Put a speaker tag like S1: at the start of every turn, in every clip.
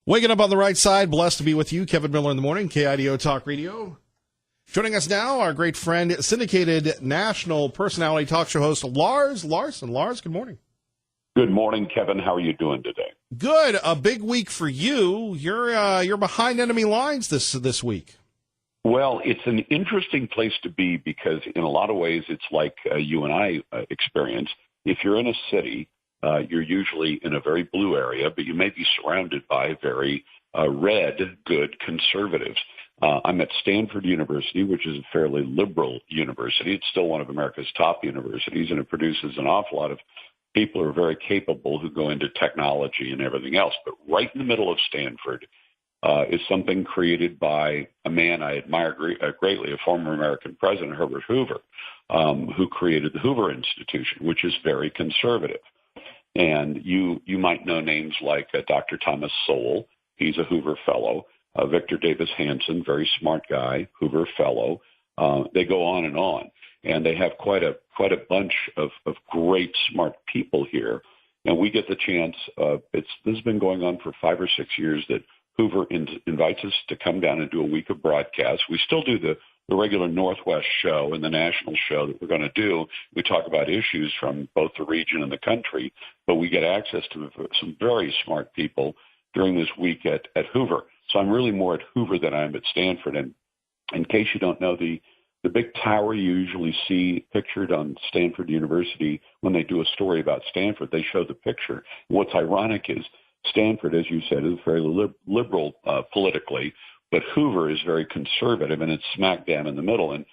S1: Waking up on the right side, blessed to be with you. Kevin Miller in the morning, KIDO Talk Radio. Joining us now, our great friend, syndicated national personality talk show host, Lars Larson. Lars, good morning.
S2: Good morning, Kevin. How are you doing today?
S1: Good. A big week for you. You're behind enemy lines this week.
S2: Well, it's an interesting place to be because in a lot of ways it's like you and I experience. If you're in a city, you're usually in a very blue area, but you may be surrounded by very red, good conservatives. I'm at Stanford University, which is a fairly liberal university. It's still one of America's top universities, and it produces an awful lot of people who are very capable who go into technology and everything else. But right in the middle of Stanford is something created by a man I admire greatly, a former American president, Herbert Hoover, who created the Hoover Institution, which is very conservative. And you might know names like Dr. Thomas Sowell. He's a Hoover Fellow. Victor Davis Hanson, very smart guy, Hoover Fellow. They go on. And they have quite a bunch of great, smart people here. And we get the chance, this has been going on for 5 or 6 years, that Hoover invites us to come down and do a week of broadcasts. We still do the regular Northwest show and the national show that we're going to do. We talk about issues from both the region and the country, but we get access to some very smart people during this week at Hoover. So I'm really more at Hoover than I am at Stanford. And in case you don't know, the big tower you usually see pictured on Stanford University, when they do a story about Stanford, they show the picture. And what's ironic is Stanford, as you said, is very liberal politically, but Hoover is very conservative, and it's smack dab in the middle. And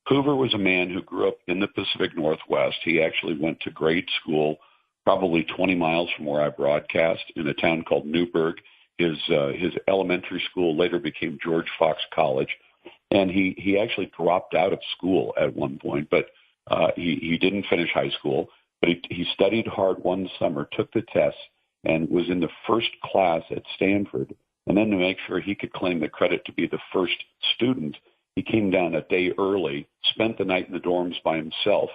S2: Hoover was a man who grew up in the Pacific Northwest. He actually went to grade school probably 20 miles from where I broadcast in a town called Newburgh. His elementary school later became George Fox College, and he actually dropped out of school at one point, but he didn't finish high school. But he studied hard one summer, took the tests, and was in the first class at Stanford. And then to make sure he could claim the credit to be the first student, he came down a day early, spent the night in the dorms by himself,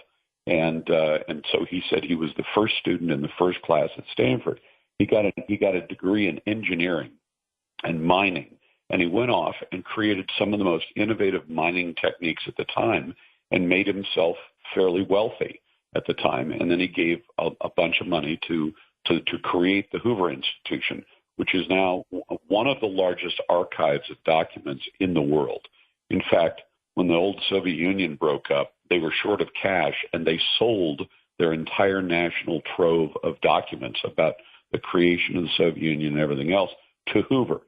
S2: and so he said he was the first student in the first class at Stanford. He got a degree in engineering and mining, and he went off and created some of the most innovative mining techniques at the time and made himself fairly wealthy at the time. And then he gave a bunch of money to create the Hoover Institution, which is now one of the largest archives of documents in the world. In fact, when the old Soviet Union broke up, they were short of cash, and they sold their entire national trove of documents about the creation of the Soviet Union and everything else to Hoover.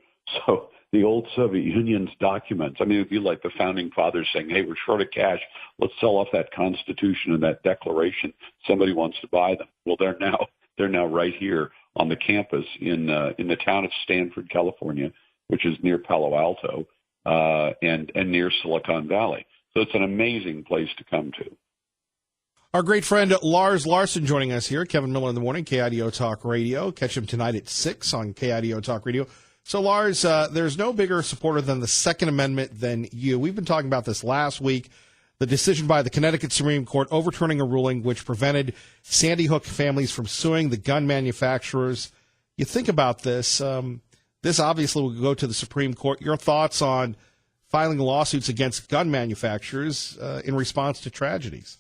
S2: So the old Soviet Union's documents, it would be like the founding fathers saying, hey, we're short of cash. Let's sell off that Constitution and that Declaration. Somebody wants to buy them. Well, they're now right here on the campus in the town of Stanford, California, which is near Palo Alto and near Silicon Valley. So it's an amazing place to come to.
S1: Our great friend Lars Larson joining us here. Kevin Miller in the morning, KIDO Talk Radio. Catch him tonight at 6 on KIDO Talk Radio. So, Lars, there's no bigger supporter than the Second Amendment than you. We've been talking about this last week, the decision by the Connecticut Supreme Court overturning a ruling which prevented Sandy Hook families from suing the gun manufacturers. You think about this. This obviously will go to the Supreme Court. Your thoughts on filing lawsuits against gun manufacturers in response to tragedies?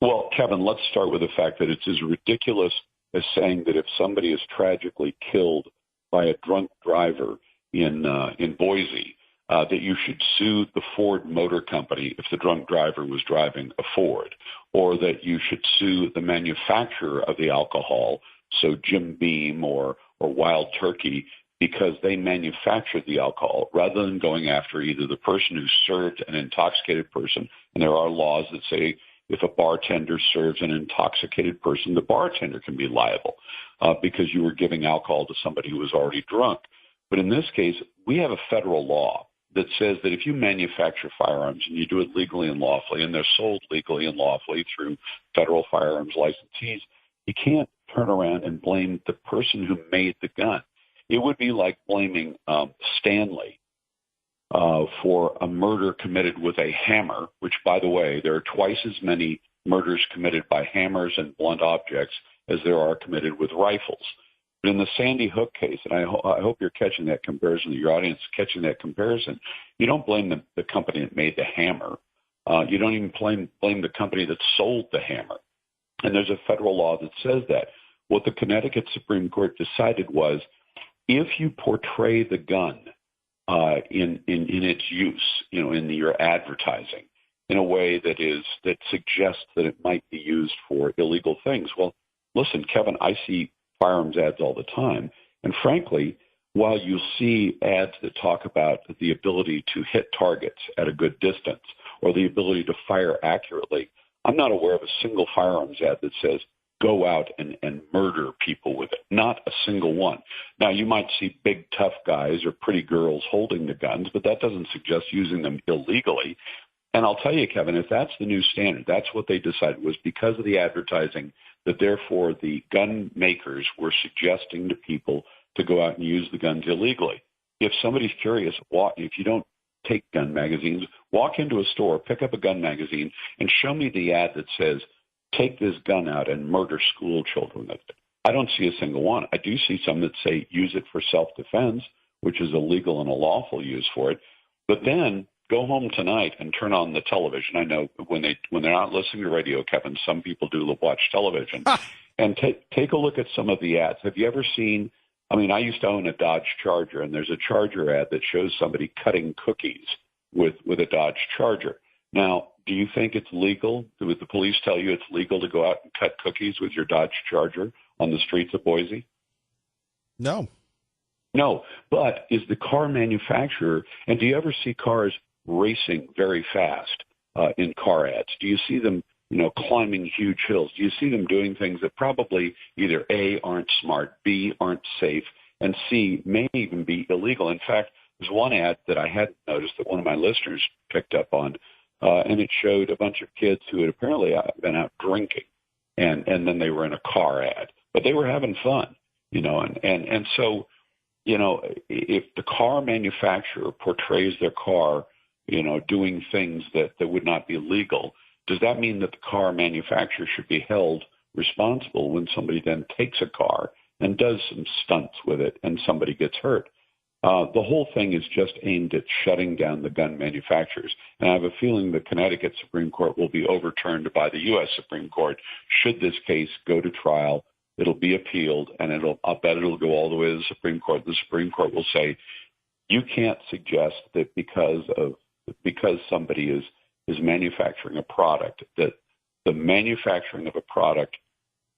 S2: Well, Kevin, let's start with the fact that it's as ridiculous as saying that if somebody is tragically killed by a drunk driver in Boise, that you should sue the Ford Motor Company if the drunk driver was driving a Ford, or that you should sue the manufacturer of the alcohol, so Jim Beam or Wild Turkey, because they manufactured the alcohol, rather than going after either the person who served an intoxicated person, and there are laws that say if a bartender serves an intoxicated person, the bartender can be liable because you were giving alcohol to somebody who was already drunk. But in this case, we have a federal law that says that if you manufacture firearms and you do it legally and lawfully, and they're sold legally and lawfully through federal firearms licensees, you can't turn around and blame the person who made the gun. It would be like blaming Stanley for a murder committed with a hammer, which, by the way, there are twice as many murders committed by hammers and blunt objects as there are committed with rifles. But in the Sandy Hook case, and I hope you're catching that comparison, your audience is catching that comparison, you don't blame the company that made the hammer. You don't even blame the company that sold the hammer. And there's a federal law that says that. What the Connecticut Supreme Court decided was, if you portray the gun in its use, in your advertising, in a way that suggests that it might be used for illegal things. Well, listen, Kevin, I see firearms ads all the time, and frankly, while you see ads that talk about the ability to hit targets at a good distance or the ability to fire accurately, I'm not aware of a single firearms ad that says go out and murder people with it. Not a single one. Now, you might see big, tough guys or pretty girls holding the guns, but that doesn't suggest using them illegally. And I'll tell you, Kevin, if that's the new standard, that's what they decided was because of the advertising that therefore the gun makers were suggesting to people to go out and use the guns illegally. If somebody's curious, if you don't take gun magazines, walk into a store, pick up a gun magazine, and show me the ad that says, take this gun out and murder school children with it. I don't see a single one. I do see some that say use it for self-defense, which is a legal and a lawful use for it. But then go home tonight and turn on the television. I know when they're not listening to radio, Kevin, some people do watch television. And take a look at some of the ads. Have you ever seen, I used to own a Dodge Charger, and there's a Charger ad that shows somebody cutting cookies with a Dodge Charger. Now, do you think it's legal? Would the police tell you it's legal to go out and cut cookies with your Dodge Charger on the streets of Boise?
S1: No.
S2: No, but is the car manufacturer, and do you ever see cars racing very fast in car ads? Do you see them, climbing huge hills? Do you see them doing things that probably either A, aren't smart, B, aren't safe, and C, may even be illegal? In fact, there's one ad that I hadn't noticed that one of my listeners picked up on, and it showed a bunch of kids who had apparently been out drinking, and then they were in a car ad. But they were having fun, and so, if the car manufacturer portrays their car, doing things that would not be legal, does that mean that the car manufacturer should be held responsible when somebody then takes a car and does some stunts with it and somebody gets hurt? The whole thing is just aimed at shutting down the gun manufacturers. And I have a feeling the Connecticut Supreme Court will be overturned by the U.S. Supreme Court should this case go to trial. It'll be appealed, and I'll bet it'll go all the way to the Supreme Court. The Supreme Court will say, you can't suggest that because somebody is manufacturing a product, that the manufacturing of a product,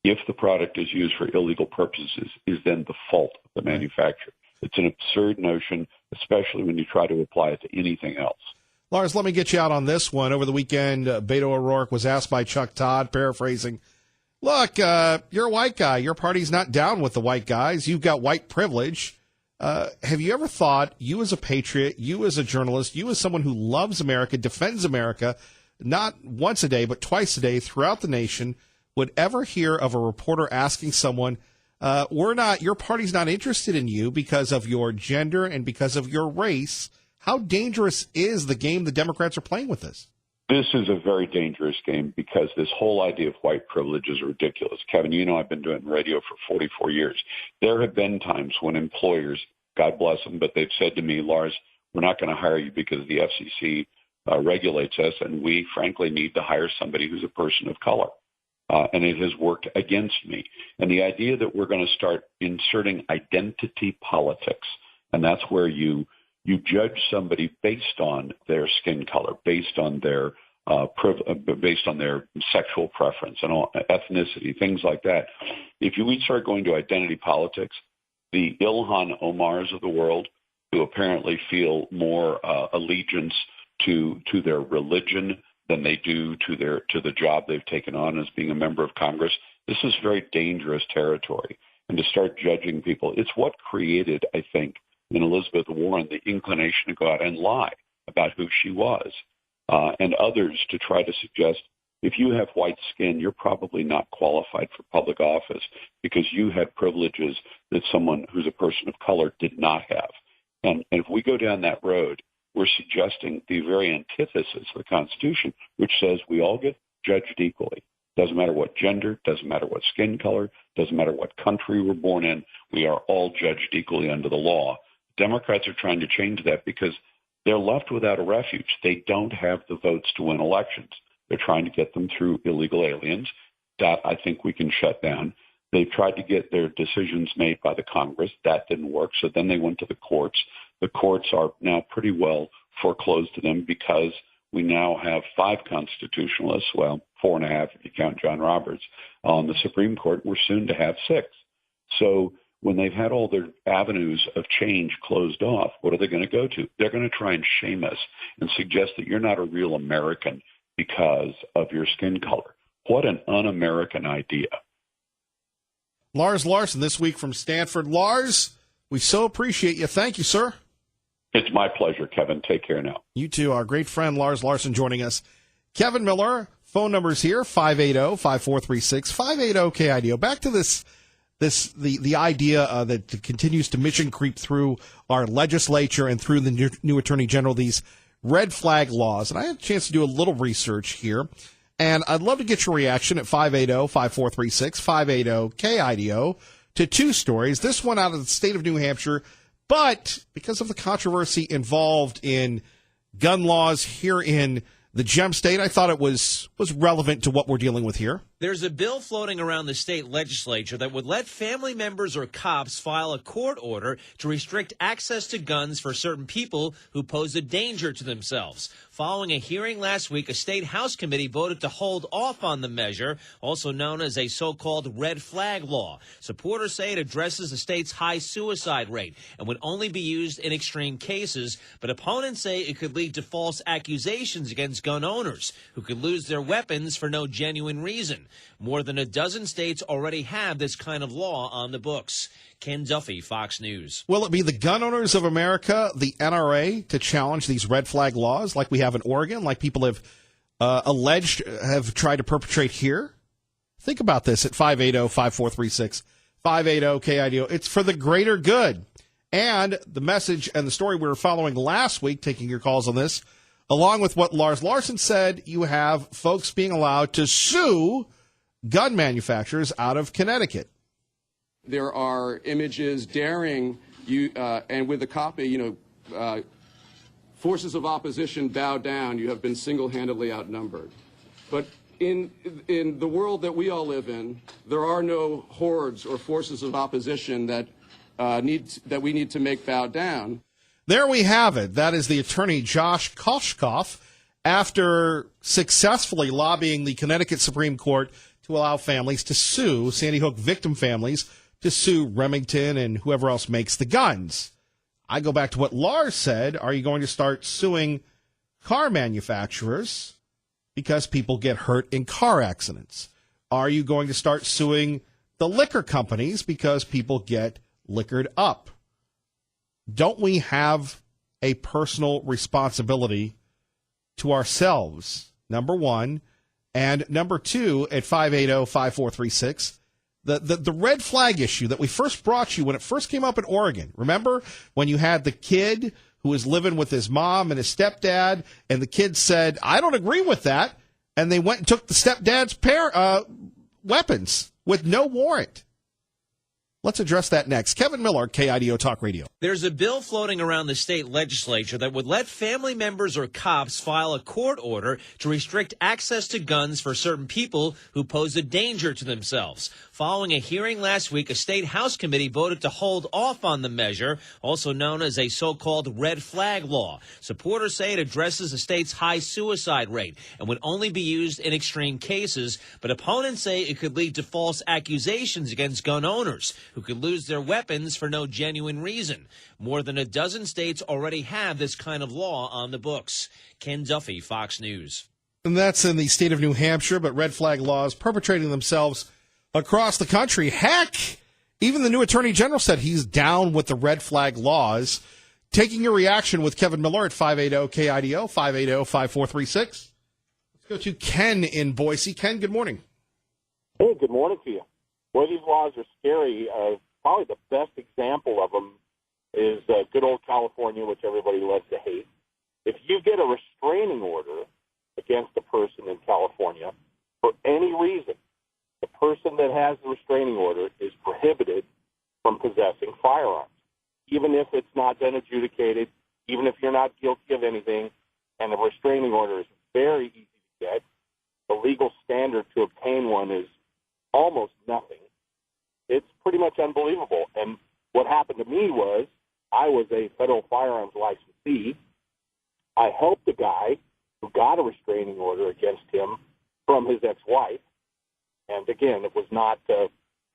S2: if the product is used for illegal purposes, is then the fault of the manufacturer. It's an absurd notion, especially when you try to apply it to anything else.
S1: Lars, let me get you out on this one. Over the weekend, Beto O'Rourke was asked by Chuck Todd, paraphrasing, look, you're a white guy. Your party's not down with the white guys. You've got white privilege. Have you ever thought, you as a patriot, you as a journalist, you as someone who loves America, defends America, not once a day, but twice a day throughout the nation, would ever hear of a reporter asking someone, your party's not interested in you because of your gender and because of your race? How dangerous is the game the Democrats are playing with this?
S2: This is a very dangerous game because this whole idea of white privilege is ridiculous. Kevin, I've been doing radio for 44 years. There have been times when employers, God bless them, but they've said to me, Lars, we're not going to hire you because the FCC regulates us, and we frankly need to hire somebody who's a person of color. And it has worked against me. And the idea that we're going to start inserting identity politics, and that's where you judge somebody based on their skin color, based on their sexual preference and ethnicity, things like that. If we start going to identity politics, the Ilhan Omars of the world, who apparently feel more allegiance to their religion than they do to the job they've taken on as being a member of Congress, this is very dangerous territory. And to start judging people, it's what created, I think, in Elizabeth Warren, the inclination to go out and lie about who she was, and others to try to suggest if you have white skin, you're probably not qualified for public office because you had privileges that someone who's a person of color did not have. And if we go down that road, we're suggesting the very antithesis of the Constitution, which says we all get judged equally. Doesn't matter what gender, doesn't matter what skin color, doesn't matter what country we're born in. We are all judged equally under the law. Democrats are trying to change that because they're left without a refuge. They don't have the votes to win elections. They're trying to get them through illegal aliens. That I think we can shut down. They've tried to get their decisions made by the Congress. That didn't work. So then they went to the courts. The courts are now pretty well foreclosed to them because we now have 5 constitutionalists, well, 4.5 if you count John Roberts, on the Supreme Court. We're soon to have 6. So when they've had all their avenues of change closed off, what are they going to go to? They're going to try and shame us and suggest that you're not a real American because of your skin color. What an un-American idea.
S1: Lars Larson this week from Stanford. Lars, we so appreciate you. Thank you, sir.
S2: It's my pleasure, Kevin. Take care now.
S1: You too. Our great friend Lars Larson joining us. Kevin Miller, phone numbers here, 580-5436, 580-KIDO. Back to the idea that continues to mission creep through our legislature and through the new Attorney General, these red flag laws. And I had a chance to do a little research here, and I'd love to get your reaction at 580-5436, 580-KIDO to 2 stories. This one out of the state of New Hampshire, but because of the controversy involved in gun laws here in the Gem State, I thought it was relevant to what we're dealing with here.
S3: There's a bill floating around the state legislature that would let family members or cops file a court order to restrict access to guns for certain people who pose a danger to themselves. Following a hearing last week, a state House committee voted to hold off on the measure, also known as a so-called red flag law. Supporters say it addresses the state's high suicide rate and would only be used in extreme cases, but opponents say it could lead to false accusations against gun owners who could lose their weapons for no genuine reason. More than a dozen states already have this kind of law on the books. Ken Duffy, Fox News.
S1: Will it be the gun owners of America, the NRA, to challenge these red flag laws like we have in Oregon, like people have alleged have tried to perpetrate here? Think about this at 580-5436, 580-KIDO. It's for the greater good. And the message and the story we were following last week, taking your calls on this, along with what Lars Larson said, you have folks being allowed to sue gun manufacturers out of Connecticut.
S4: There are images daring you, and with a copy, forces of opposition bow down. You have been single-handedly outnumbered. But in the world that we all live in, there are no hordes or forces of opposition that we need to make bow down.
S1: There we have it. That is the attorney Josh Koshkoff, after successfully lobbying the Connecticut Supreme Court to allow families to sue, Sandy Hook victim families, to sue Remington and whoever else makes the guns. I go back to what Lars said. Are you going to start suing car manufacturers because people get hurt in car accidents? Are you going to start suing the liquor companies because people get liquored up? Don't we have a personal responsibility to ourselves, number one, and number two, at 580-5436, the red flag issue that we first brought you when it first came up in Oregon. Remember when you had the kid who was living with his mom and his stepdad, and the kid said, I don't agree with that, and they went and took the stepdad's weapons with no warrant. Let's address that next. Kevin Miller, KIDO Talk Radio.
S3: There's a bill floating around the state legislature that would let family members or cops file a court order to restrict access to guns for certain people who pose a danger to themselves. Following a hearing last week, a state House committee voted to hold off on the measure, also known as a so-called red flag law. Supporters say it addresses the state's high suicide rate and would only be used in extreme cases, but opponents say it could lead to false accusations against gun owners who could lose their weapons for no genuine reason. More than a dozen states already have this kind of law on the books. Ken Duffy, Fox News.
S1: And that's in the state of New Hampshire, but red flag laws perpetrating themselves across the country. Heck, even the new Attorney General said he's down with the red flag laws. Taking your reaction with Kevin Miller at 580-KIDO, 580-5436. Let's go to Ken in Boise. Ken, good morning.
S5: Hey, good morning to you. Well, these laws are scary. Probably the best example of them is good old California, which everybody loves to hate. If you get a restraining order against a person in California, for any reason, the person that has the restraining order is prohibited from possessing firearms, even if it's not been adjudicated, even if you're not guilty of anything, and the restraining order is very easy to get. The legal standard to obtain one is almost nothing. It's pretty much unbelievable. And what happened to me was I was a federal firearms licensee. I helped a guy who got a restraining order against him from his ex-wife. And again, it was not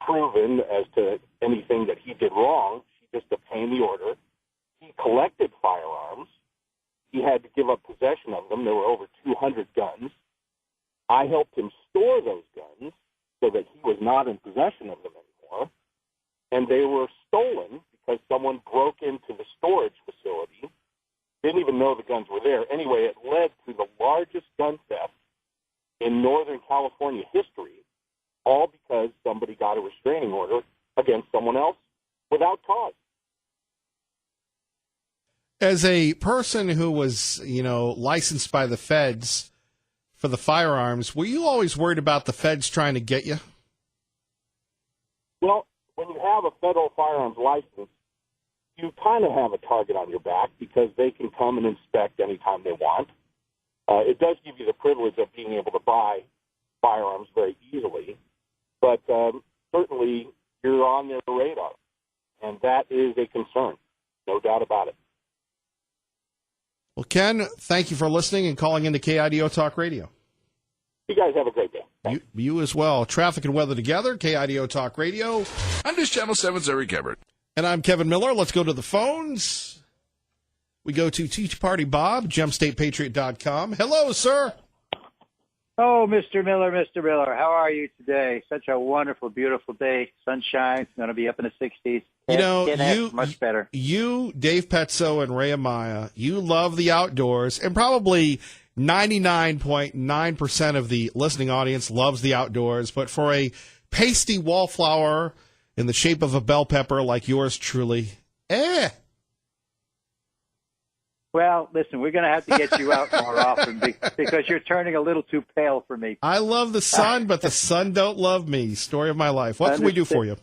S5: proven as to anything that he did wrong. She just obtained the order. He collected firearms. He had to give up possession of them. There were over 200 guns. I helped him store those guns so that he was not in possession of them anymore. And they were stolen because someone broke into the storage facility, didn't even know the guns were there. Anyway, it led to the largest gun theft in Northern California history, all because somebody got a restraining order against someone else without cause.
S1: As a person who was, licensed by the feds for the firearms, were you always worried about the feds trying to get you?
S5: Well, when you have a federal firearms license, you kind of have a target on your back because they can come and inspect anytime they want. It does give you the privilege of being able to buy firearms very easily, but certainly you're on their radar, and that is a concern, no doubt about it.
S1: Well, Ken, thank you for listening and calling into KIDO Talk Radio.
S5: You guys have a great day.
S1: You as well. Traffic and weather together, KIDO Talk Radio.
S6: I'm News Channel 7's Eric Everett.
S1: And I'm Kevin Miller. Let's go to the phones. We go to Teach Party Bob, GemStatePatriot.com. Hello, sir.
S7: Oh, Mr. Miller, how are you today? Such a wonderful, beautiful day. Sunshine. It's going to be up in the 60s. Can't ask much better.
S1: You, Dave Petzo, and Ray Amaya, you love the outdoors, and probably 99.9% of the listening audience loves the outdoors, but for a pasty wallflower in the shape of a bell pepper like yours truly,
S7: Well, listen, we're going to have to get you out more often because you're turning a little too pale for me.
S1: I love the sun, but the sun don't love me. Story of my life. What can we do for you?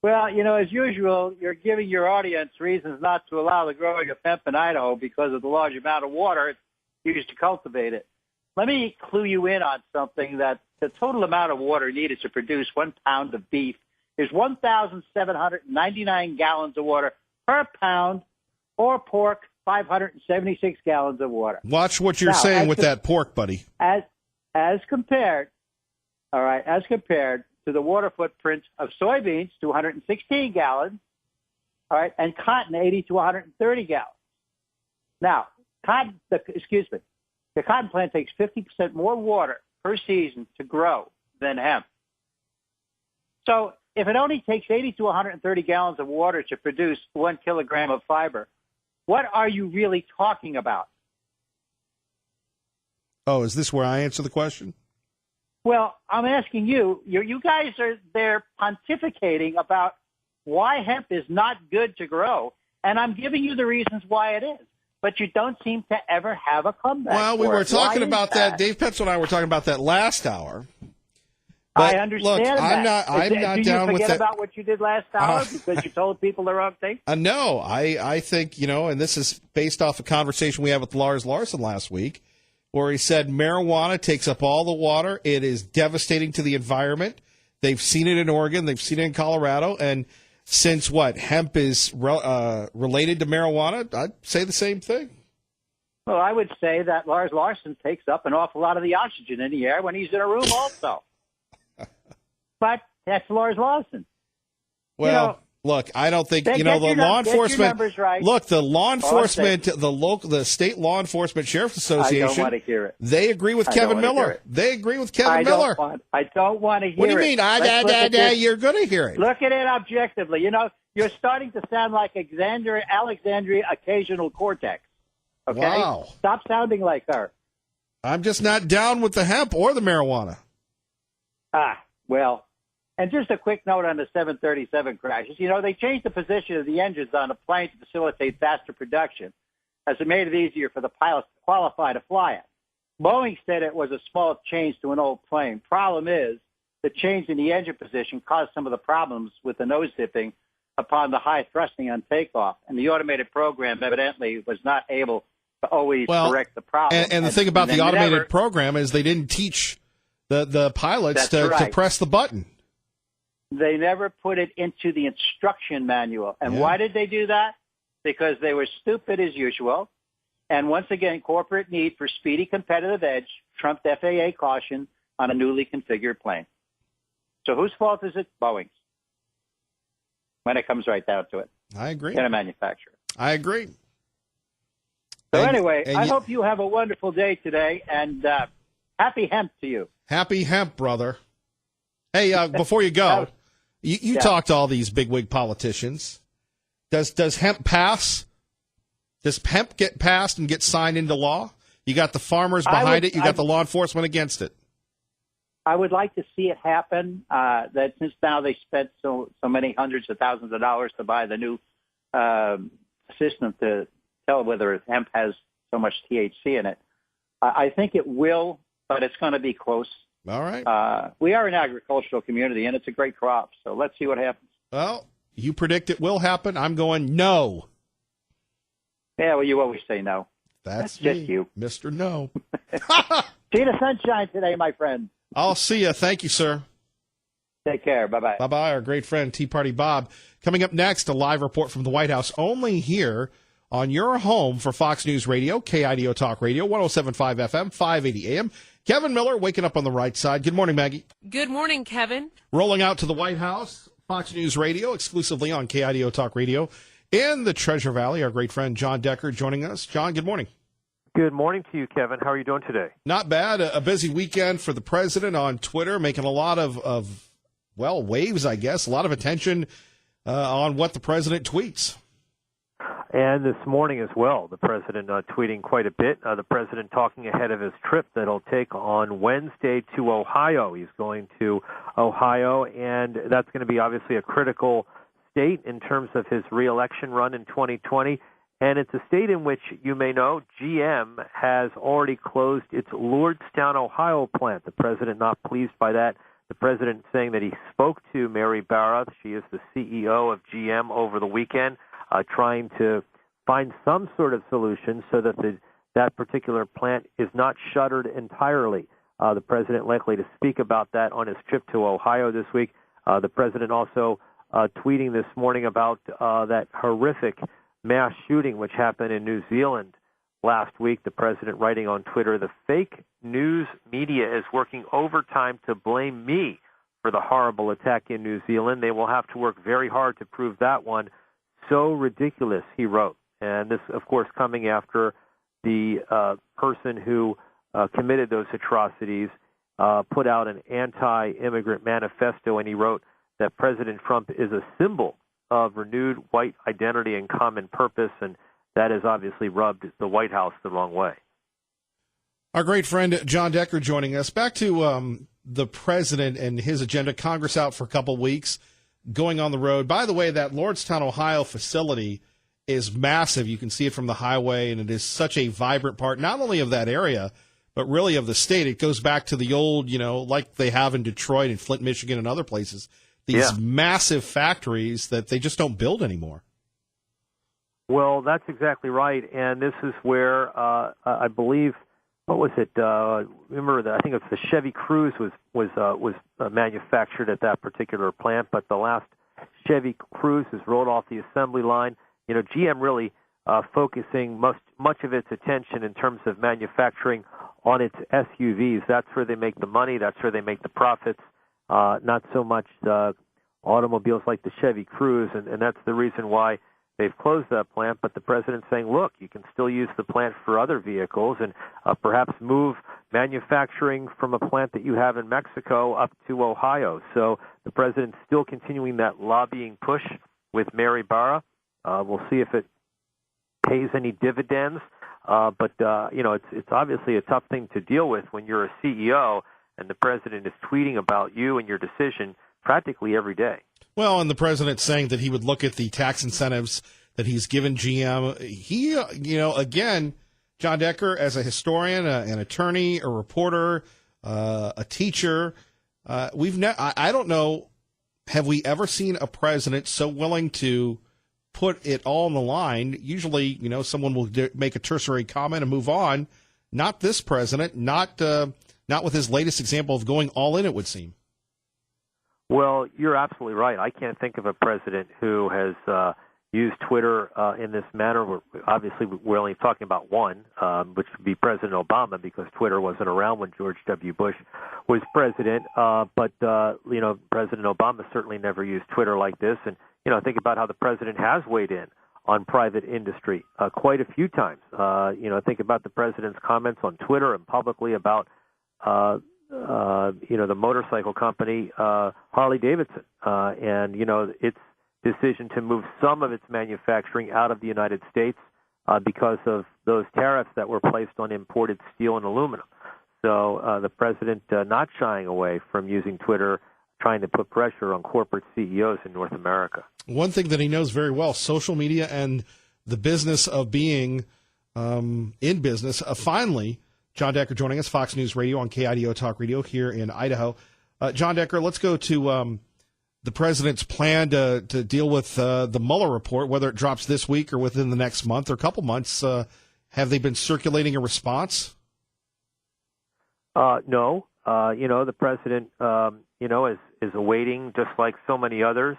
S7: Well, as usual, you're giving your audience reasons not to allow the growing of hemp in Idaho because of the large amount of water it's used to cultivate it. Let me clue you in on something that the total amount of water needed to produce 1 pound of beef is 1,799 gallons of water per pound, or pork, 576 gallons of water.
S1: Watch what you're saying with that pork, buddy.
S7: As compared to the water footprint of soybeans, 216 gallons, all right, and cotton, 80 to 130 gallons. Now, the cotton plant takes 50% more water per season to grow than hemp. So if it only takes 80 to 130 gallons of water to produce 1 kilogram of fiber, what are you really talking about?
S1: Oh, is this where I answer the question?
S7: Well, I'm asking you. You guys are there pontificating about why hemp is not good to grow, and I'm giving you the reasons why it is. But you don't seem to ever have a comeback.
S1: Well, we were talking about that. Dave Petzo and I were talking about that last hour.
S7: But I understand
S1: look,
S7: that.
S1: I'm not down with that.
S7: Do you forget about what you did last hour because you told people the wrong thing?
S1: No, I think, and this is based off a conversation we had with Lars Larson last week, where he said marijuana takes up all the water. It is devastating to the environment. They've seen it in Oregon. They've seen it in Colorado. And since hemp is related to marijuana, I'd say the same thing.
S7: Well, I would say that Lars Larson takes up an awful lot of the oxygen in the air when he's in a room also. But that's Lars Larson.
S1: Well, look, I don't think, the law enforcement,
S7: right.
S1: Look, the law enforcement, the state law enforcement sheriff's association,
S7: I don't want to hear it.
S1: They agree with Kevin Miller. They agree with Kevin Miller.
S7: I don't want to hear it.
S1: What do you mean? You're going to hear it.
S7: Look at it objectively. You're starting to sound like Alexandria Occasional Cortex. Okay?
S1: Wow.
S7: Stop sounding like her.
S1: I'm just not down with the hemp or the marijuana.
S7: Well, and just a quick note on the 737 crashes. They changed the position of the engines on the plane to facilitate faster production, as it made it easier for the pilots to qualify to fly it. Boeing said it was a small change to an old plane. Problem is, the change in the engine position caused some of the problems with the nose dipping upon the high thrusting on takeoff. And the automated program evidently was not able to always correct the problem.
S1: And the thing about the automated program is they didn't teach the pilots to press the button.
S7: They never put it into the instruction manual. And why did they do that? Because they were stupid as usual. And once again, corporate need for speedy competitive edge trumped FAA caution on a newly configured plane. So whose fault is it? Boeing's. When it comes right down to it.
S1: I agree.
S7: In a manufacturer.
S1: I agree.
S7: So anyway, I hope you have a wonderful day today, and happy hemp to you.
S1: Happy hemp, brother. Hey, before you go, you talk to all these bigwig politicians. Does hemp pass? Does hemp get passed and get signed into law? You got the farmers behind it. You got the law enforcement against it.
S7: I would like to see it happen. That since now they spent so many hundreds of thousands of dollars to buy the new system to tell whether hemp has so much THC in it. I think it will, but it's going to be close.
S1: All right.
S7: We are an agricultural community, and it's a great crop. So let's see what happens.
S1: Well, you predict it will happen. I'm going no.
S7: Yeah, well, you always say no.
S1: That's
S7: just you.
S1: Mr. No.
S7: See the sunshine today, my friend.
S1: I'll see you. Thank you, sir.
S7: Take care. Bye-bye.
S1: Bye-bye. Our great friend, Tea Party Bob. Coming up next, a live report from the White House, only here on your home for Fox News Radio, KIDO Talk Radio, 107.5 FM, 580 AM. Kevin Miller, waking up on the right side. Good morning, Maggie.
S8: Good morning, Kevin.
S1: Rolling out to the White House, Fox News Radio, exclusively on KIDO Talk Radio. In the Treasure Valley, our great friend John Decker joining us. John, good morning.
S9: Good morning to you, Kevin. How are you doing today?
S1: Not bad. A busy weekend for the president on Twitter, making a lot of waves, I guess, a lot of attention on what the president tweets.
S9: And this morning as well, the president tweeting quite a bit. The president talking ahead of his trip that he'll take on Wednesday to Ohio. He's going to Ohio, and that's going to be obviously a critical state in terms of his reelection run in 2020. And it's a state in which, you may know, GM has already closed its Lordstown, Ohio plant. The president not pleased by that. The president saying that he spoke to Mary Barra. She is the CEO of GM over the weekend, trying to find some sort of solution so that that particular plant is not shuttered entirely. The president likely to speak about that on his trip to Ohio this week. The president also tweeting this morning about that horrific mass shooting which happened in New Zealand last week. The president writing on Twitter, "The fake news media is working overtime to blame me for the horrible attack in New Zealand. They will have to work very hard to prove that one. So ridiculous," he wrote. And this, of course, coming after the person who committed those atrocities put out an anti-immigrant manifesto, and he wrote that President Trump is a symbol of renewed white identity and common purpose, and that has obviously rubbed the White House the wrong way.
S1: Our great friend John Decker joining us. Back to the president and his agenda. Congress out for a couple weeks, going on the road. By the way, that Lordstown, Ohio facility is massive. You can see it from the highway, and it is such a vibrant part, not only of that area, but really of the state. It goes back to the old, like they have in Detroit and Flint, Michigan, and other places. These massive factories that they just don't build anymore.
S9: Well, that's exactly right, and this is where I believe, what was it? Remember, I think it's the Chevy Cruze was manufactured at that particular plant, but the last Chevy Cruze has rolled off the assembly line. GM really focusing much of its attention in terms of manufacturing on its SUVs. That's where they make the money. That's where they make the profits. Not so much automobiles like the Chevy Cruze, and that's the reason why they've closed that plant. But the president's saying, look, you can still use the plant for other vehicles and perhaps move manufacturing from a plant that you have in Mexico up to Ohio. So the president's still continuing that lobbying push with Mary Barra. We'll see if it pays any dividends. But it's obviously a tough thing to deal with when you're a CEO and the president is tweeting about you and your decision practically every day.
S1: Well, and the president's saying that he would look at the tax incentives that he's given GM. He, again, John Decker, as a historian, an attorney, a reporter, a teacher, I don't know, have we ever seen a president so willing to put it all on the line? Usually, someone will make a tertiary comment and move on. Not this president, not with his latest example of going all in, it would seem.
S9: Well, you're absolutely right. I can't think of a president who has used Twitter in this manner. Obviously, we're only talking about one, which would be President Obama, because Twitter wasn't around when George W. Bush was president. But President Obama certainly never used Twitter like this. And, think about how the president has weighed in on private industry quite a few times. Think about the president's comments on Twitter and publicly about the motorcycle company, Harley Davidson, and, its decision to move some of its manufacturing out of the United States because of those tariffs that were placed on imported steel and aluminum. So the president not shying away from using Twitter, trying to put pressure on corporate CEOs in North America.
S1: One thing that he knows very well, social media and the business of being in business. Finally, John Decker joining us, Fox News Radio on KIDO Talk Radio here in Idaho. John Decker, let's go to the president's plan to deal with the Mueller report, whether it drops this week or within the next month or a couple months. Have they been circulating a response?
S9: No. The president, is awaiting, just like so many others,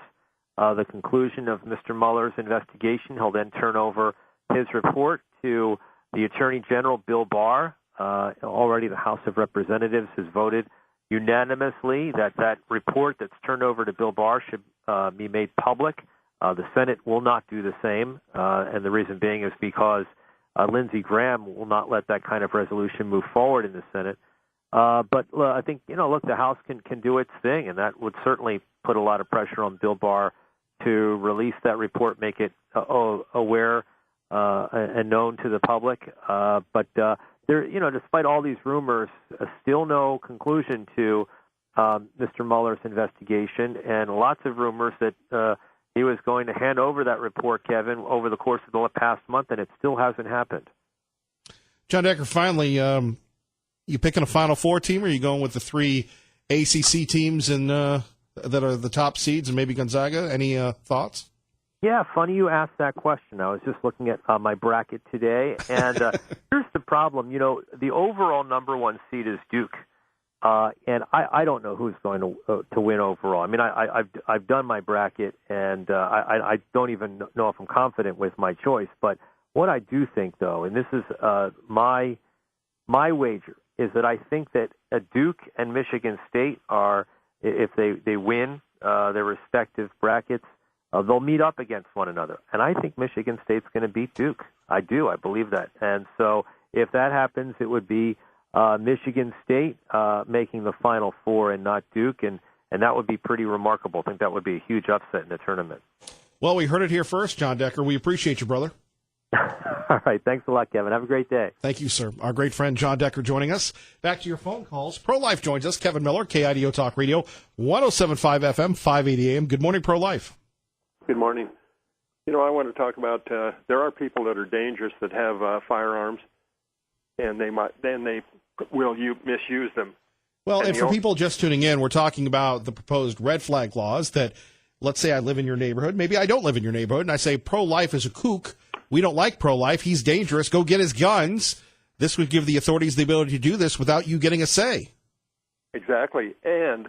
S9: the conclusion of Mr. Mueller's investigation. He'll then turn over his report to the Attorney General, Bill Barr. Already the House of Representatives has voted unanimously that report that's turned over to Bill Barr should be made public. The Senate will not do the same, and the reason being is because Lindsey Graham will not let that kind of resolution move forward in the Senate. But I think, the House can do its thing, and that would certainly put a lot of pressure on Bill Barr to release that report, make it aware and known to the public. But there, despite all these rumors, still no conclusion to Mr. Mueller's investigation, and lots of rumors that he was going to hand over that report, Kevin, over the course of the past month, and it still hasn't happened.
S1: John Decker, finally, you picking a Final Four team, or are you going with the three ACC teams that are the top seeds and maybe Gonzaga? Any thoughts?
S9: Yeah, funny you asked that question. I was just looking at my bracket today, and here's the problem. The overall number one seed is Duke, and I don't know who's going to win overall. I mean, I've done my bracket, and I don't even know if I'm confident with my choice. But what I do think, though, and this is my wager, is that I think that Duke and Michigan State are, if they win their respective brackets, they'll meet up against one another. And I think Michigan State's going to beat Duke. I do. I believe that. And so if that happens, it would be Michigan State making the Final Four and not Duke. And that would be pretty remarkable. I think that would be a huge upset in the tournament.
S1: Well, we heard it here first, John Decker. We appreciate you, brother.
S9: All right. Thanks a lot, Kevin. Have a great day.
S1: Thank you, sir. Our great friend John Decker joining us. Back to your phone calls. Pro-Life joins us. Kevin Miller, KIDO Talk Radio, 107.5 FM, 580 AM. Good morning, Pro-Life.
S8: Good morning. I want to talk about there are people that are dangerous that have firearms, and they will misuse them.
S1: Well, and for people just tuning in, we're talking about the proposed red flag laws that, let's say I live in your neighborhood. Maybe I don't live in your neighborhood, and I say pro-life is a kook. We don't like pro-life. He's dangerous. Go get his guns. This would give the authorities the ability to do this without you getting a say.
S8: Exactly. And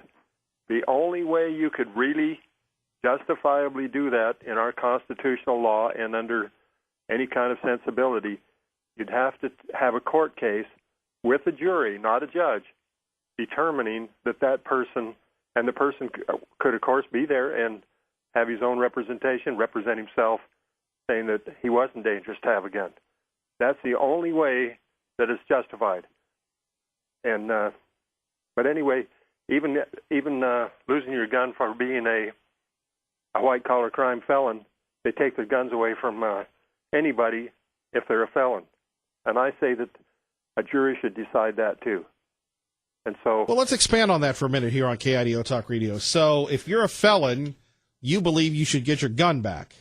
S8: the only way you could really justifiably do that in our constitutional law and under any kind of sensibility, you'd have to have a court case with a jury, not a judge, determining that person, and the person could, of course, be there and have his own representation, represent himself, saying that he wasn't dangerous to have a gun. That's the only way that it's justified. And but anyway, even losing your gun for being a white-collar crime felon, they take their guns away from anybody if they're a felon. And I say that a jury should decide that too. And so,
S1: well, let's expand on that for a minute here on KIDO Talk Radio. So if you're a felon, you believe you should get your gun back.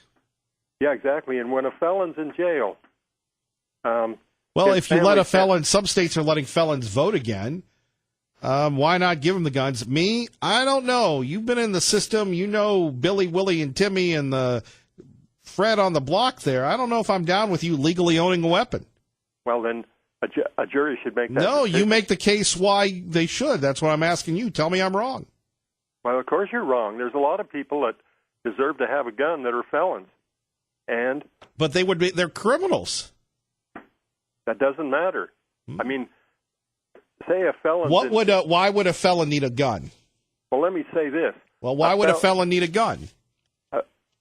S8: Yeah, exactly. And when a felon's in jail,
S1: Well,
S8: It's
S1: if you let a
S8: family-
S1: felon, some states are letting felons vote again. Why not give them the guns? Me, I don't know. You've been in the system. You know Billy, Willie, and Timmy and the Fred on the block there. I don't know if I'm down with you legally owning a weapon.
S8: Well, then a jury should make that
S1: No,
S8: decision.
S1: you make the case why they should. That's what I'm asking you. Tell me I'm wrong.
S8: Well, of course you're wrong. There's a lot of people that deserve to have a gun that are felons, and
S1: But they're criminals.
S8: that doesn't matter. I mean, say a felon.
S1: Why would a felon need a gun?
S8: Well, let me say this.
S1: Well, why would a felon need a gun?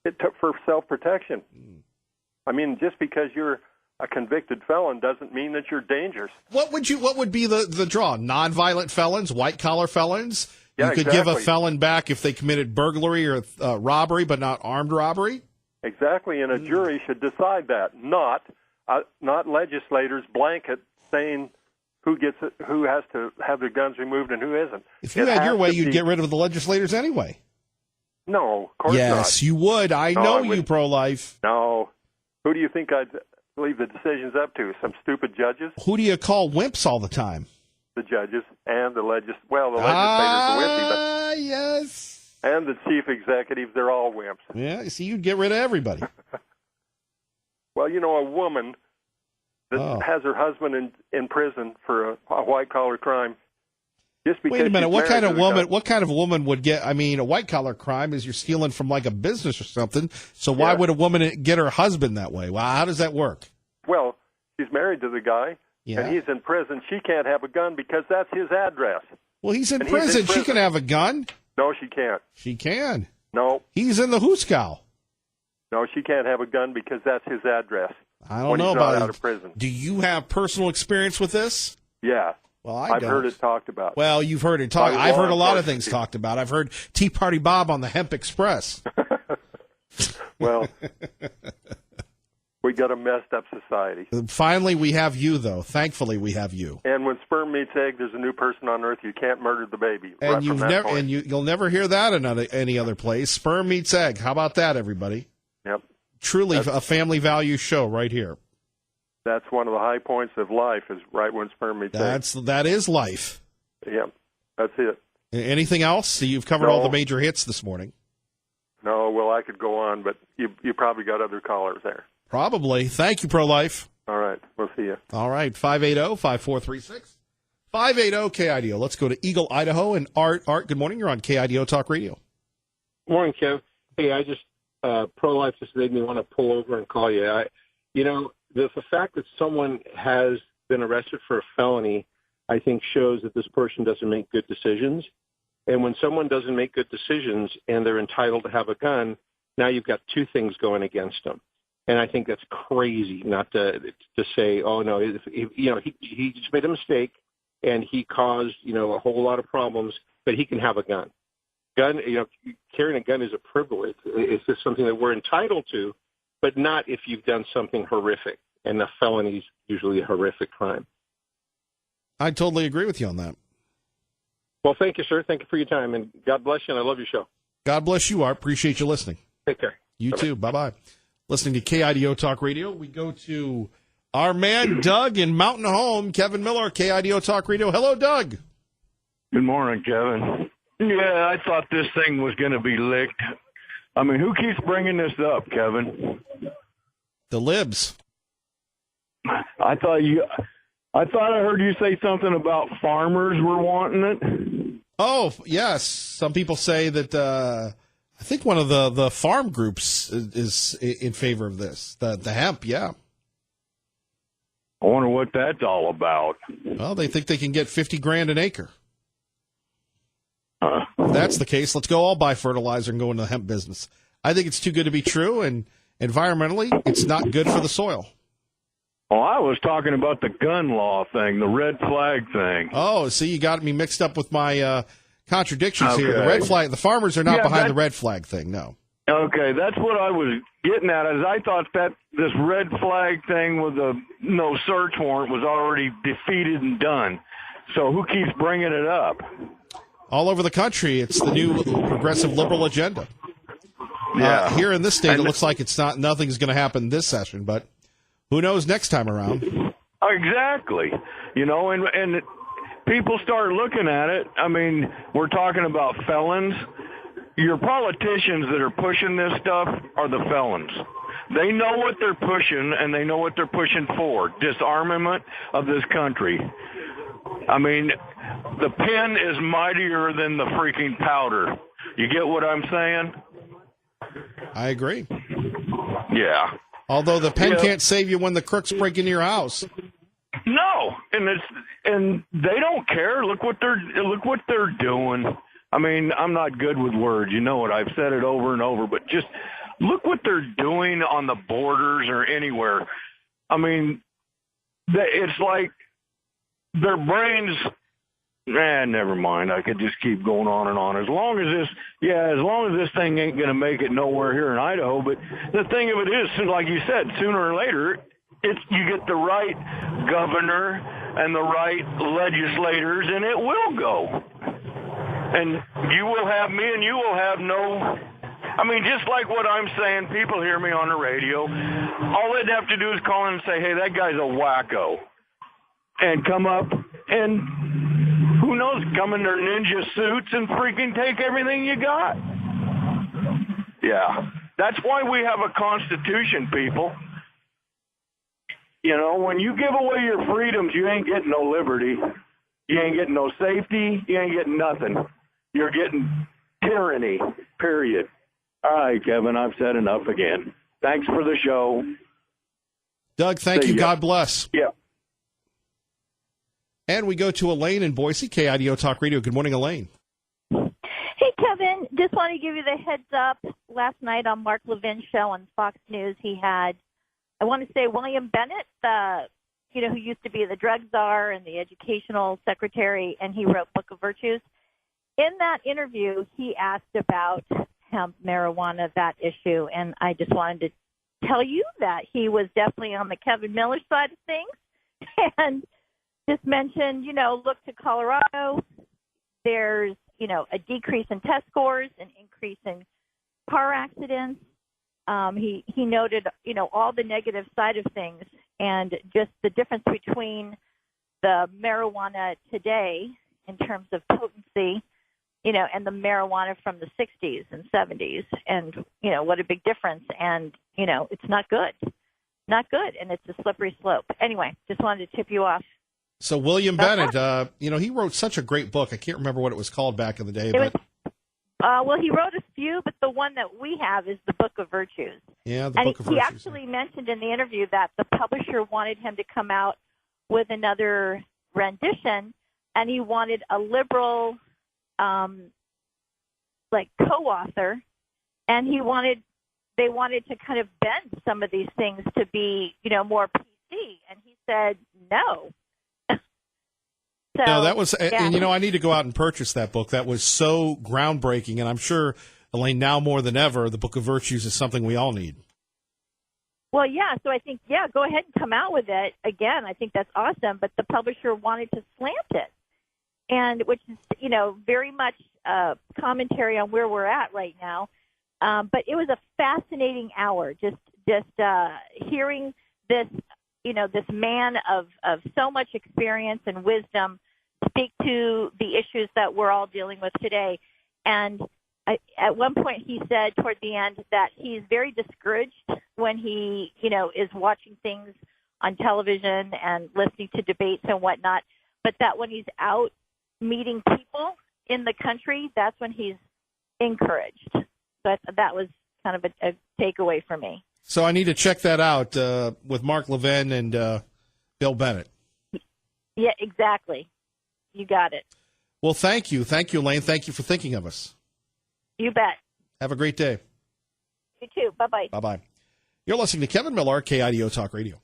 S8: It took for self-protection. I mean, just because you're a convicted felon doesn't mean that you're dangerous.
S1: What would be the draw? Nonviolent felons, white collar felons?
S8: Yeah,
S1: you could give a
S8: exactly.
S1: felon back if they committed burglary or robbery, but not armed robbery?
S8: Exactly, and a jury should decide that, not legislators blanket saying who has to have their guns removed and who isn't.
S1: If you had your way, you'd get rid of the legislators anyway.
S8: No, of course not.
S1: Yes, you would. I
S8: No,
S1: know
S8: I
S1: you
S8: wouldn't.
S1: pro-life.
S8: No. Who do you think I'd leave the decisions up to? Some stupid judges?
S1: Who do you call wimps all the time?
S8: The judges and the legislators are wimpy,
S1: Yes.
S8: but and the chief executives, they're all wimps.
S1: Yeah, see, you'd get rid of everybody.
S8: Well, you know, a woman that has her husband in prison for a white-collar crime, just because
S1: Wait a minute.
S8: she's
S1: What kind
S8: married
S1: of
S8: to the
S1: woman?
S8: guy-
S1: What kind of woman would get? I mean, a white collar crime is you're stealing from like a business or something. So why
S8: Yeah.
S1: would a woman get her husband that way? Well, how does that work?
S8: Well, she's married to the guy,
S1: Yeah.
S8: and he's in prison. She can't have a gun because that's his address.
S1: Well, he's in
S8: And he's in
S1: prison. She
S8: prison.
S1: can have a gun.
S8: No, she can't.
S1: She can.
S8: No,
S1: He's in the Hooskow.
S8: no, she can't have a gun because that's his address.
S1: I don't
S8: when
S1: know
S8: he's not
S1: about
S8: out
S1: it.
S8: of prison.
S1: Do you have personal experience with this?
S8: Yeah,
S1: Well, I
S8: I've
S1: don't.
S8: heard it talked about.
S1: Well, you've heard it talk.
S8: By
S1: I've
S8: law
S1: heard a lot of
S8: enforcement
S1: things
S8: people.
S1: talked about. I've heard Tea Party Bob on the Hemp Express.
S8: Well, we got a messed up society.
S1: Finally, we have you, though. Thankfully, we have you.
S8: And when sperm meets egg, there's a new person on earth. You can't murder the baby.
S1: And
S8: right
S1: you've
S8: from that
S1: never,
S8: point.
S1: and you'll never hear that in any other place. Sperm meets egg. How about that, everybody?
S8: Yep.
S1: Truly a family value show right here.
S8: That's one of the high points of life is right when sperm meets egg.
S1: That is life.
S8: Yep. That's it.
S1: Anything else? So you've covered all
S8: No.
S1: the major hits this morning.
S8: No, well, I could go on, but you probably got other callers there.
S1: Probably. Thank you, Pro-Life.
S8: All right. We'll see you.
S1: All right. 580-5436. 580 KIDO. Let's go to Eagle, Idaho. And Art, good morning. You're on KIDO Talk Radio.
S10: Morning, Kev. Hey, I just pro-life just made me want to pull over and call you. The fact that someone has been arrested for a felony, I think, shows that this person doesn't make good decisions. And when someone doesn't make good decisions and they're entitled to have a gun, now you've got two things going against them. And I think that's crazy not to say, oh no, he just made a mistake and he caused a whole lot of problems, but he can have a gun. Carrying a gun is a privilege. It's just something that we're entitled to, but not if you've done something horrific. And the felony is usually a horrific crime.
S1: I totally agree with you on that.
S10: Well, thank you, sir. Thank you for your time, and God bless you, and I love your show.
S1: God bless you, Art. Appreciate you listening.
S10: Take care.
S1: You too. Bye-bye. Listening to KIDO Talk Radio. We go to our man Doug in Mountain Home. Kevin Miller, KIDO Talk Radio. Hello, Doug.
S11: Good morning, Kevin. Yeah, I thought this thing was going to be licked. I mean, who keeps bringing this up, Kevin?
S1: The libs.
S11: I thought I heard you say something about farmers were wanting it.
S1: Oh, yes. Some people say that I think one of the farm groups is in favor of this. The hemp, yeah.
S11: I wonder what that's all about.
S1: Well, they think they can get $50,000 an acre. If that's the case, let's go all buy fertilizer and go into the hemp business. I think it's too good to be true, and environmentally, it's not good for the soil.
S11: Well, I was talking about the gun law thing, the red flag thing.
S1: Oh, see, you got me mixed up with my contradictions here. The
S11: Okay.
S1: red flag, the farmers are not
S11: Yeah,
S1: behind
S11: that-
S1: the red flag thing, no.
S11: Okay, that's what I was getting at. Is I thought that this red flag thing with a no search warrant was already defeated and done. So who keeps bringing it up?
S1: All over the country, it's the new progressive liberal agenda.
S11: Yeah.
S1: Here in this state,
S11: And
S1: it looks like nothing's going to happen this session, but who knows next time around?
S11: Exactly. You know, and people start looking at it. I mean, we're talking about felons. Your politicians that are pushing this stuff are the felons. They know what they're pushing, and they know what they're pushing for, disarmament of this country. I mean, the pen is mightier than the freaking powder. You get what I'm saying?
S1: I agree.
S11: Yeah.
S1: Although the pen can't save you when the crooks break into your house.
S11: No, and they don't care. Look what they're doing. I mean, I'm not good with words. You know it. I've said it over and over, but just look what they're doing on the borders or anywhere. I mean, it's like their brains. Never mind. I could just keep going on and on. As long as this thing ain't going to make it nowhere here in Idaho. But the thing of it is, like you said, sooner or later, you get the right governor and the right legislators, and it will go. And you will have me, and you will have no. I mean, just like what I'm saying, people hear me on the radio. All they'd have to do is call in and say, hey, that guy's a wacko. And come up and, who knows, come in their ninja suits and freaking take everything you got. Yeah. That's why we have a constitution, people. You know, when you give away your freedoms, you ain't getting no liberty. You ain't getting no safety. You ain't getting nothing. You're getting tyranny, period. All right, Kevin, I've said enough again. Thanks for the show.
S1: Doug, thank you. God bless.
S11: Yeah.
S1: And we go to Elaine in Boise, KIDO Talk Radio. Good morning, Elaine.
S12: Hey, Kevin. Just want to give you the heads up. Last night on Mark Levin's show on Fox News, he had, I want to say, William Bennett, who used to be the drug czar and the educational secretary, and he wrote Book of Virtues. In that interview, he asked about hemp, marijuana, that issue, and I just wanted to tell you that he was definitely on the Kevin Miller side of things, and just mentioned, look to Colorado. There's, a decrease in test scores, an increase in car accidents. He noted, all the negative side of things and just the difference between the marijuana today in terms of potency, and the marijuana from the 60s and 70s. And, what a big difference. And, it's not good. Not good. And it's a slippery slope. Anyway, just wanted to tip you off.
S1: So William Bennett, he wrote such a great book. I can't remember what it was called back in the day.
S12: Well, he wrote a few, but the one that we have is the Book of Virtues.
S1: Yeah, the Book of Virtues.
S12: He actually mentioned in the interview that the publisher wanted him to come out with another rendition, and he wanted a liberal, co-author, and they wanted to kind of bend some of these things to be, more PC, and he said no.
S1: No, that was, yeah. And I need to go out and purchase that book. That was so groundbreaking, and I'm sure, Elaine, now more than ever, the Book of Virtues is something we all need.
S12: Well, yeah, so I think, go ahead and come out with it. Again, I think that's awesome, but the publisher wanted to slant it, and which is, very much commentary on where we're at right now. But it was a fascinating hour, just hearing this, this man of so much experience and wisdom speak to the issues that we're all dealing with today. And at one point he said toward the end that he's very discouraged when he, is watching things on television and listening to debates and whatnot, but that when he's out meeting people in the country, that's when he's encouraged. So that was kind of a takeaway for me.
S1: So I need to check that out with Mark Levin and Bill Bennett.
S12: Yeah, exactly. You got it.
S1: Well, thank you. Thank you, Elaine. Thank you for thinking of us.
S12: You bet.
S1: Have a great day.
S12: You too. Bye-bye.
S1: Bye-bye. You're listening to Kevin Miller, KIDO Talk Radio.